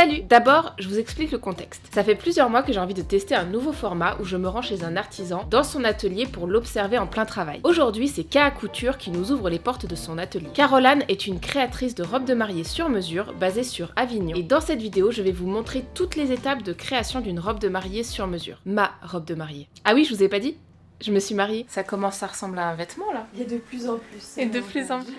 Salut! D'abord, je vous explique le contexte. Ça fait plusieurs mois que j'ai envie de tester un nouveau format où je me rends chez un artisan dans son atelier pour l'observer en plein travail. Aujourd'hui, c'est K.A. Couture qui nous ouvre les portes de son atelier. Caroline est une créatrice de robes de mariée sur mesure basée sur Avignon. Et dans cette vidéo, je vais vous montrer toutes les étapes de création d'une robe de mariée sur mesure. Ma robe de mariée. Ah oui, je vous ai pas dit? Je me suis mariée. Ça commence à ressembler à un vêtement là. Et de plus en plus. Et de plus en plus.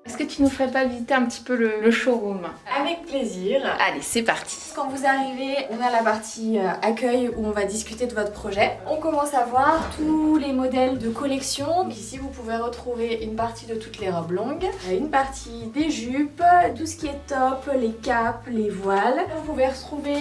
Est-ce que tu nous ferais pas visiter un petit peu le showroom? Avec plaisir. Allez, c'est parti. Quand vous arrivez, on a la partie accueil où on va discuter de votre projet. On commence à voir tous les modèles de collection. Donc ici, vous pouvez retrouver une partie de toutes les robes longues, une partie des jupes, tout ce qui est top, les capes, les voiles. Vous pouvez retrouver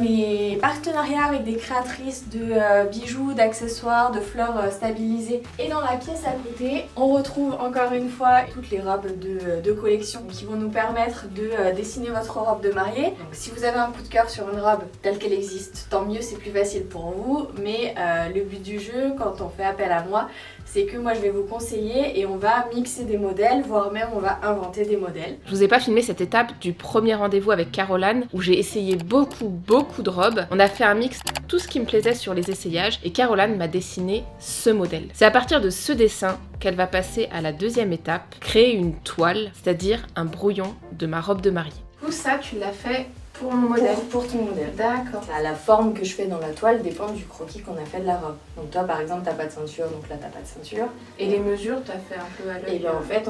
mes partenariats avec des créatrices de bijoux, d'accessoires, de fleurs stabilisées. Et dans la pièce à côté, on retrouve encore une fois toutes les robes de collection qui vont nous permettre de dessiner votre robe de mariée. Donc si vous avez un coup de cœur sur une robe telle qu'elle existe, tant mieux, c'est plus facile pour vous. Mais le but du jeu, quand on fait appel à moi, c'est que moi je vais vous conseiller et on va mixer des modèles, voire même on va inventer des modèles. Je vous ai pas filmé cette étape du premier rendez-vous avec Caroline où j'ai essayé beaucoup de robes. On a fait un mix, tout ce qui me plaisait sur les essayages et Caroline m'a dessiné ce modèle. C'est à partir de ce dessin qu'elle va passer à la deuxième étape, créer une toile, c'est-à-dire un brouillon de ma robe de mariée. Tout ça, tu l'as fait pour mon modèle? Pour ton modèle. D'accord. La forme que je fais dans la toile dépend du croquis qu'on a fait de la robe. Donc toi par exemple t'as pas de ceinture, donc là t'as pas de ceinture. Et les mesures t'as fait un peu à l'œil? Et bien en fait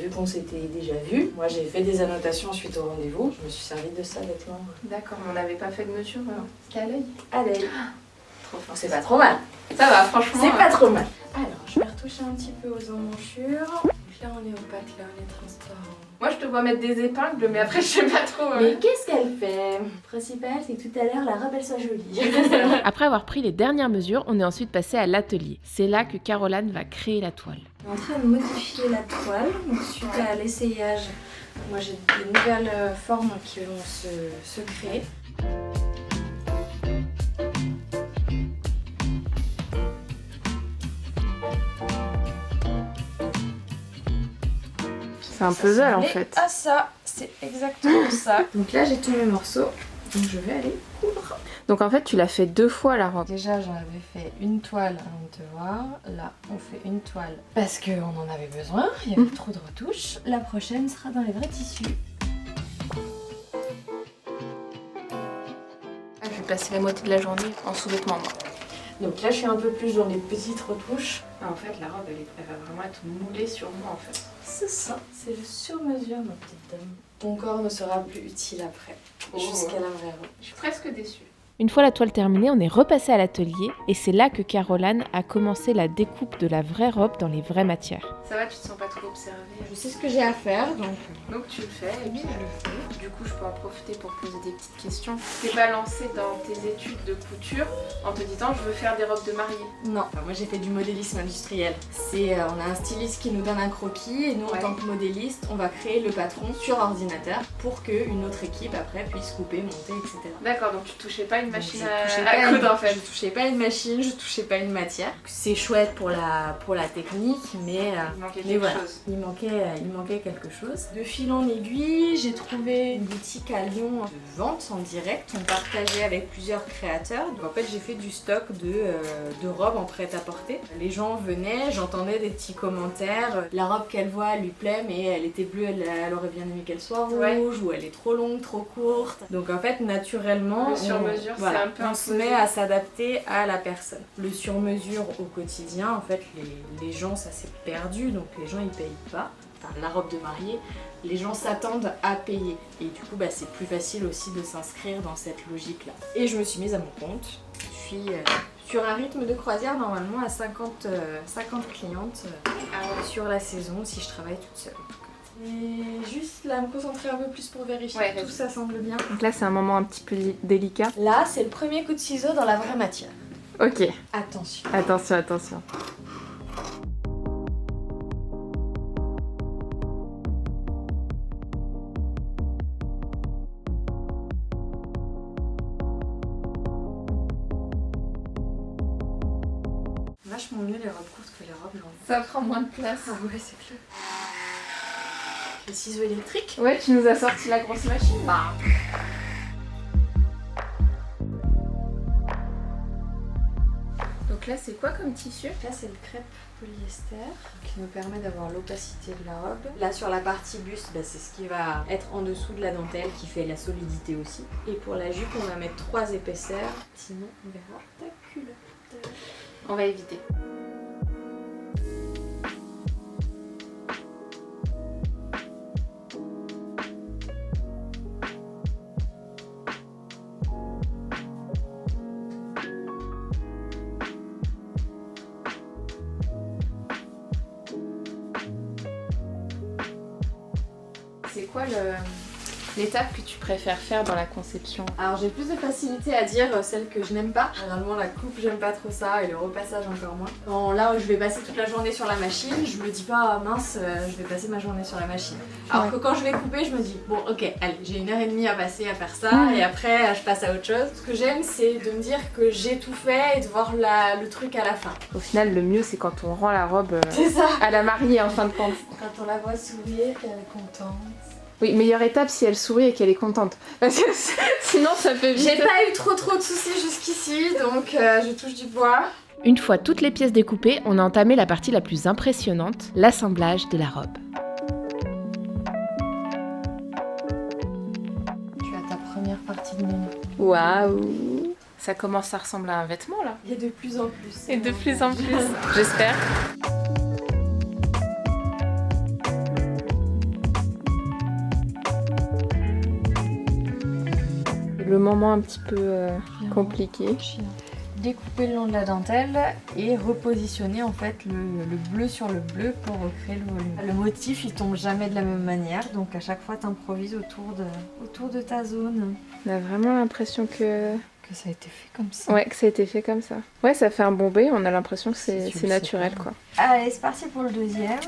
vu qu'on s'était déjà vu, moi j'ai fait des annotations suite au rendez-vous, je me suis servi de ça vêtement. D'accord, mais on n'avait pas fait de mesure qu'à l'œil? À l'œil. Trop fort. C'est pas trop mal. Ça va, franchement. C'est pas trop mal. Alors je vais retoucher un petit peu aux emmanchures. Donc là on est opaque, là on est transparent. Moi je te vois mettre des épingles, mais après je sais pas trop. Mais qu'est-ce qu'elle fait? Le principal c'est que tout à l'heure la robe elle soit jolie. Après avoir pris les dernières mesures, on est ensuite passé à l'atelier. C'est là que Caroline va créer la toile. On est en train de modifier la toile, donc suite à l'essayage, moi j'ai des nouvelles formes qui vont se créer. C'est un puzzle en fait. Ah ça, c'est exactement ça. Donc là j'ai tous mes morceaux, donc je vais aller coudre. Donc en fait tu l'as fait 2 fois la robe. Déjà j'en avais fait une toile avant de te voir, là on fait une toile parce qu'on en avait besoin, il y avait trop de retouches. La prochaine sera dans les vrais tissus. Je vais passer la moitié de la journée en sous-vêtements moi. Donc là je suis un peu plus dans les petites retouches. En fait la robe elle va vraiment être moulée sur moi en fait. C'est ça, c'est le sur-mesure ma petite dame. Ton corps ne sera plus utile après, jusqu'à la vraie robe. Je suis presque déçue. Une fois la toile terminée, on est repassé à l'atelier et c'est là que Caroline a commencé la découpe de la vraie robe dans les vraies matières. Ça va, tu te sens pas trop observée? Je sais ce que j'ai à faire, donc tu le fais et puis je le fais. du coup je peux en profiter pour poser des petites questions. Tu t'es pas lancée dans tes études de couture en te disant je veux faire des robes de mariée? Non, moi j'ai fait du modélisme industriel. On a un styliste qui nous donne un croquis et nous en tant que modéliste on va créer le patron sur ordinateur pour qu'une autre équipe après puisse couper, monter, etc. D'accord, donc tu touchais pas une machine à coudre en fait. Je touchais pas une machine, je touchais pas une matière. C'est chouette pour la technique, mais il manquait quelque chose. De fil en aiguille, j'ai trouvé une boutique à Lyon de vente en direct. On partageait avec plusieurs créateurs. Donc en fait j'ai fait du stock de robes en prêt-à-porter. Les gens venaient, j'entendais des petits commentaires. La robe qu'elle voit lui plaît mais elle était bleue, elle aurait bien aimé qu'elle soit rouge, ou elle est trop longue, trop courte. Donc en fait naturellement le sur-mesure c'est un peu on se met à s'adapter à la personne. Le sur-mesure au quotidien, en fait les gens ça s'est perdu, donc les gens ils payent pas. Enfin, la robe de mariée, les gens s'attendent à payer. Et du coup c'est plus facile aussi de s'inscrire dans cette logique là. Et je me suis mise à mon compte. Je suis sur un rythme de croisière normalement à 50 clientes sur la saison si je travaille toute seule. Et juste là, me concentrer un peu plus pour vérifier que tout ça semble bien. Donc là, c'est un moment un petit peu délicat. Là, c'est le premier coup de ciseau dans la vraie matière. Ok. Attention. Attention. Vachement mieux les robes courtes que les robes longues. Ça prend moins de place. Ah ouais, c'est clair. Les ciseaux électriques. Ouais, tu nous as sorti la grosse machine. Bah. Donc là, c'est quoi comme tissu? Là, c'est le crêpe polyester qui nous permet d'avoir l'opacité de la robe. Là, sur la partie buste, c'est ce qui va être en dessous de la dentelle qui fait la solidité aussi. Et pour la jupe, on va mettre 3 épaisseurs. Sinon, on verra ta culotte. On va éviter. C'est quoi l'étape que tu préfères faire dans la conception? Alors j'ai plus de facilité à dire celle que je n'aime pas. Généralement la coupe j'aime pas trop ça et le repassage encore moins. Bon, là où je vais passer toute la journée sur la machine, je me dis pas mince je vais passer ma journée sur la machine. Alors que quand je vais couper je me dis bon ok allez j'ai 1h30 à passer à faire ça et après je passe à autre chose. Ce que j'aime c'est de me dire que j'ai tout fait et de voir le truc à la fin. Au final le mieux c'est quand on rend la robe C'est ça. à la mariée en fin de compte. Quand on la voit sourire, qu'elle est contente. Oui, meilleure étape si elle sourit et qu'elle est contente. Parce que sinon ça peut vite... J'ai pas eu trop de soucis jusqu'ici, donc je touche du bois. Une fois toutes les pièces découpées, on a entamé la partie la plus impressionnante, l'assemblage de la robe. Tu as ta première partie de menu. Waouh! Ça commence à ressembler à un vêtement là. Et de plus en plus. Et de plus en plus, j'espère. Le moment un petit peu compliqué. Découper le long de la dentelle et repositionner en fait le bleu sur le bleu pour recréer le volume. Le motif il tombe jamais de la même manière donc à chaque fois tu improvises autour de ta zone. On a vraiment l'impression que ça a été fait comme ça. Ouais, que ça a été fait comme ça. Ouais, ça fait un bombé, on a l'impression que c'est naturel quoi. Allez, c'est parti pour le deuxième.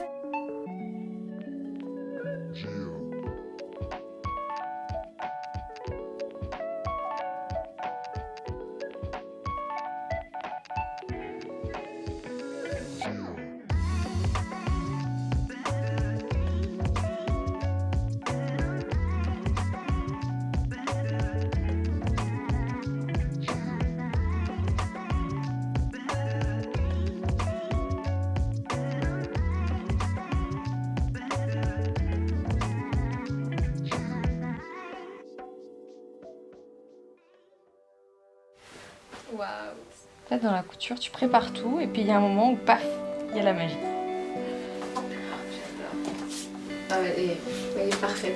Waouh! Là dans la couture tu prépares tout et puis il y a un moment où paf, il y a la magie. J'adore. Ah, elle est parfaite.